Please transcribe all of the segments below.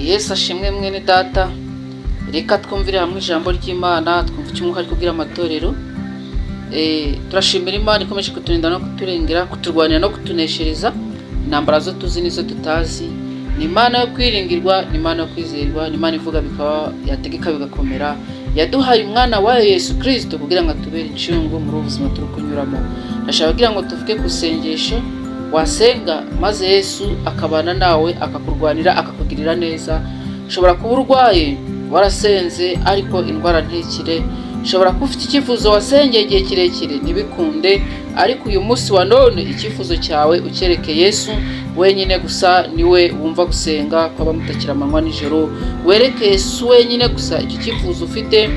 Yesu ashimwe mwene data. Reka twumvire hamwe ijambo ry'Imana, twumve icyo Umwuka ari kubwira amatorero. Turashimira Imana ikomeje kuturinda no kuturengera, kuturwanira no kutuneshereza. Intambara zo tuzi nizo tutazi. Ni Imana yo kwiringirwa, ni Imana yo kwizerwa, ni Imana ivuga bikaba, yategeka bigakomera. Yaduhaye umwana wa Yesu Kristo kugira ngo atubere incungu muri ubuzima turi kunyuramo. Ndashaka kugira ngo tuvuge ku sengesho wasenga maze Yesu akabana nawe, akakurwanira, akakugirira neza. Ushobora kuba urwaye warasenze ariko indwara ntikire. Ushobora kuba ufite icyifuzo wasengeye igihe kirekire ntibikunde, ariko uyu munsi wa none icyifuzo cyawe ukereke Yesu wenyine gusa. Niwe wumva gusenga kw'abamutakira amanywa nijoro. Wereke Yesu wenyine gusa icyo cyifuzo ufite.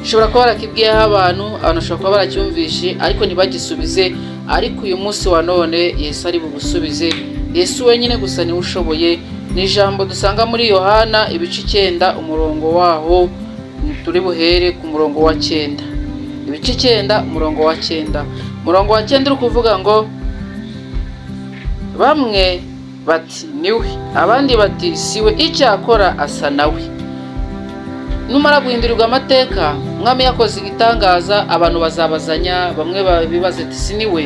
Ushobora kuba warakibwiyeho abantu bashobora kuba baracyumvishe ariko ntibagisubize, ariko uyu munsi wa none Yesu ari bugusubize. Yesu wenyine gusa niwe ushoboye. Ni ijambo dusanga muri Yohana ibice 9 umurongo waho. Turi buhere ku murongo wa 9. Ibice 9 umurongo wa 9. Umurongo wa 9 uri kuvuga ngo bamwe bati niwe, abandi bati siwe, icyakora asa nawe. Numara guhindurirwa amateka, Umwami yakoze igitangaza, abantu bazabazanya, bamwe bibaza ati si niwe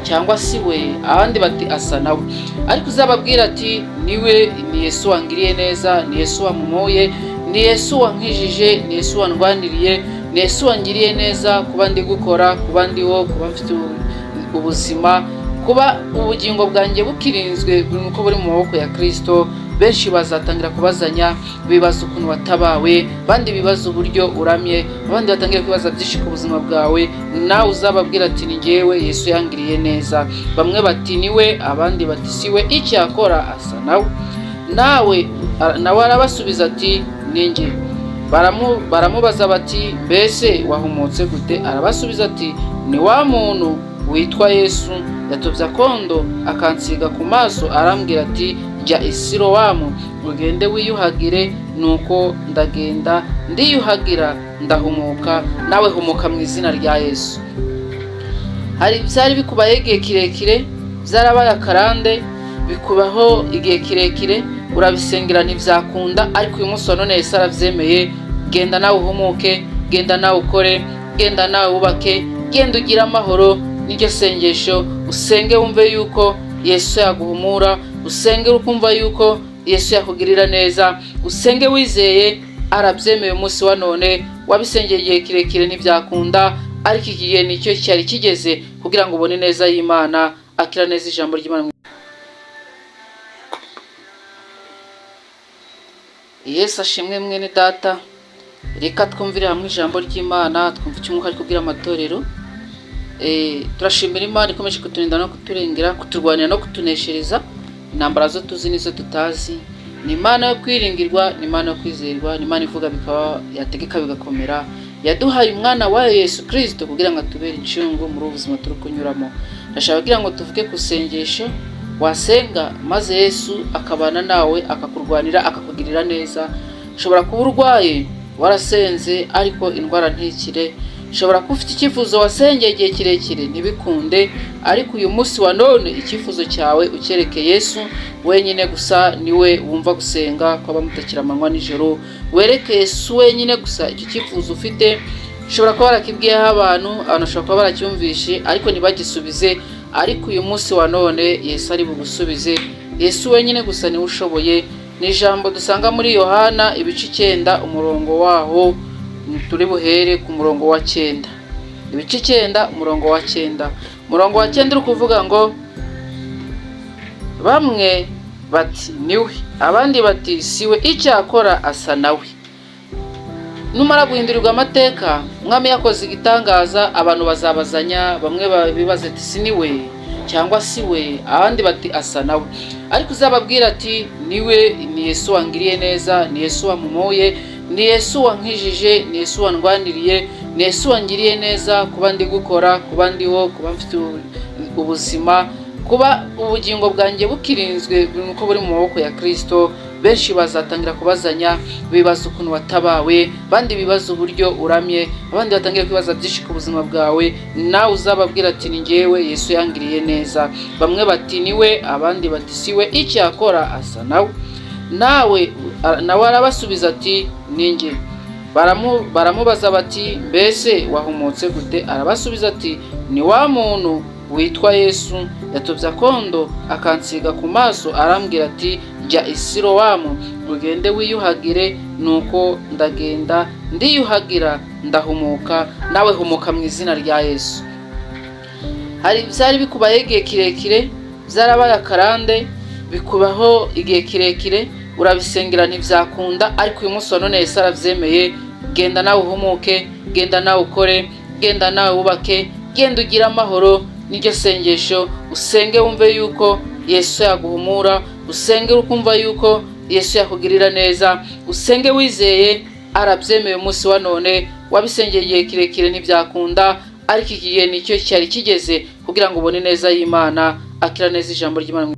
cyangwa si we, abandi bati asa nawe. Ariko uzababwira ati niwe, ni Yesu wangiriye neza, ni Yesu wamumoye, ni Yesu wankijije, ni Yesu wandwaniriye, ni Yesu wangiriye neza, kuba ndi gukora, kuba ndiho, kuba mfite ubuzima, kuba ubugingo bwanjye bukirinzwe nuko buri mu maboko ya Kristo. Benshi bazatangira kubazanya, bibaza ukuntu watabawe, bandi bibaza uburyo uramye, abandi batangira kwibaza byinshi ku buzima bwawe. Nawe uzababwira ati ni njyewe, Yesu yangiriye neza. Bamwe bati niwe, abandi bati siwe, icyakora asa nawe. Nawe arabasubiza ati ni njye. Baramubaza bati mbese wahumutse gute? Arabasubiza ati ni wa muntu witwa Yesu yatubye akondo akansiga ku maso, arambwira ati jya i Silowamu ugende wiyuhagire. Nuko ndagenda ndiyuhagira ndahumuka. Nawe humuka mu izina rya Yesu. Hari byari bikubaye igihe kirekire, byarabaye akarande, bikubaho igihe kirekire, urabisengera ntibyakunda, ariko uyu munsi wa none Yesu arabyemeye. Genda nawe uhumuke, genda nawe ukore, genda nawe ubake, genda ugira amahoro. Niryo sengesho usenge, wumve yuko Yesu yaguhumura, usenge ukumva yuko Yesu yakugirira neza, usenge wizeye. Arabyemeye umunsi wa none. Wabisengeye igihe kirekire ntibyakunda, ariko iki gihe nicyo cyari kigeze kugira ngo ubone neza y'Imana. Akira neza ijambo ry'Imana. Yesu ashimwe mwene data. Reka twumvire hamwe ijambo ry'Imana, twumve icyo Umwuka ari kubwira amatorero. Turashimira Imana ikomeje kuturinda no kuturengera, kuturwanira no kutuneshereza. Intambara zo tuzi nizo tutazi. Ni Imana yo kwiringirwa, ni Imana yo kwizerwa, ni Imana ivuga bikaba, yategeka bigakomera. Yaduhaye umwana wa Yesu Kristo kugira ngo atubere incungu muri ubuzima turi kunyuramo. Ndashaka kugira ngo tuvuge ku sengesho wasenga maze Yesu akabana nawe, akakurwanira, akakugirira neza. Ushobora kuba urwaye warasenze ariko indwara ntikire. Ushobora kuba ufite icyifuzo wasengeye igihe kirekire ntibikunde, ariko uyu munsi wa none icyifuzo cyawe ukereke Yesu wenyine gusa. Niwe wumva gusenga kw'abamutakira amanywa nijoro. Wereke Yesu wenyine gusa icyo cyifuzo ufite. Ushobora kuba warakibwiyeho abantu bashobora kuba baracyumvishe ariko ntibagisubize, ariko uyu munsi wa none Yesu ari bugusubize. Yesu wenyine gusa niwe ushoboye. Ni ijambo dusanga muri Yohana ibice 9 umurongo waho. Turi buhere ku murongo wa 9. Ibice 9 umurongo wa 9. Umurongo wa 9 uri kuvuga ngo bamwe bati niwe, abandi bati siwe, icyakora asa nawe. Numara guhindurirwa amateka, Umwami yakoze igitangaza, abantu bazabazanya, bamwe bibaza ati si niwe cyangwa si we, abandi bati asa nawe. Ariko uzababwira ati niwe, ni Yesu wangiriye neza, ni Yesu wamumoye, ni Yesu wankijije, ni Yesu wandwaniriye, ni Yesu wangiriye neza, kuba ndi gukora, kuba ndiho, kuba mfite ubuzima, kuba ubugingo bwanjye bukirinzwe nuko buri mu maboko ya Kristo. Benshi bazatangira kubazanya, bibaza ukuntu watabawe, bandi bibaza uburyo uramye, abandi batangira kwibaza byinshi ku buzima bwawe. Nawe uzababwira ati ni njyewe, Yesu yangiriye neza. Bamwe bati niwe, abandi bati siwe, icyakora asa nawe. Nawe nawe arabasubiza ati ninjye. Baramubaza bati mbese wahumutse gute? Arabasubiza ati ni wa muntu witwa Yesu yatobye akondo akansiga ku maso, arambwira ati jya i Silowamu ugende wiyuhagire. Nuko ndagenda ndiyuhagira ndahumuka, nawe humuka mu izina rya Yesu. Byari bikubaye igihe kirekire, byarabaye akarande, bikubaho igihe kirekire, urabisengera ntibyakunda, ariko uyu munsi wa none Yesu arabyemeye. Genda nawe uhumuke, genda nawe ukore, genda nawe wubake, genda ugire amahoro. Niryo sengesho usenge wumve yuko Yesu yaguhumura, usenge ukumva yuko Yesu yakugirira neza, usenge wizeye. Arabyemeye umunsi wa none, wabisengeye igihe kirekire ntibyakunda, ariko iki gihe nicyo cyari kigeze kugira ngo ubone neza y'Imana, akira neza ijambo ry'Imana.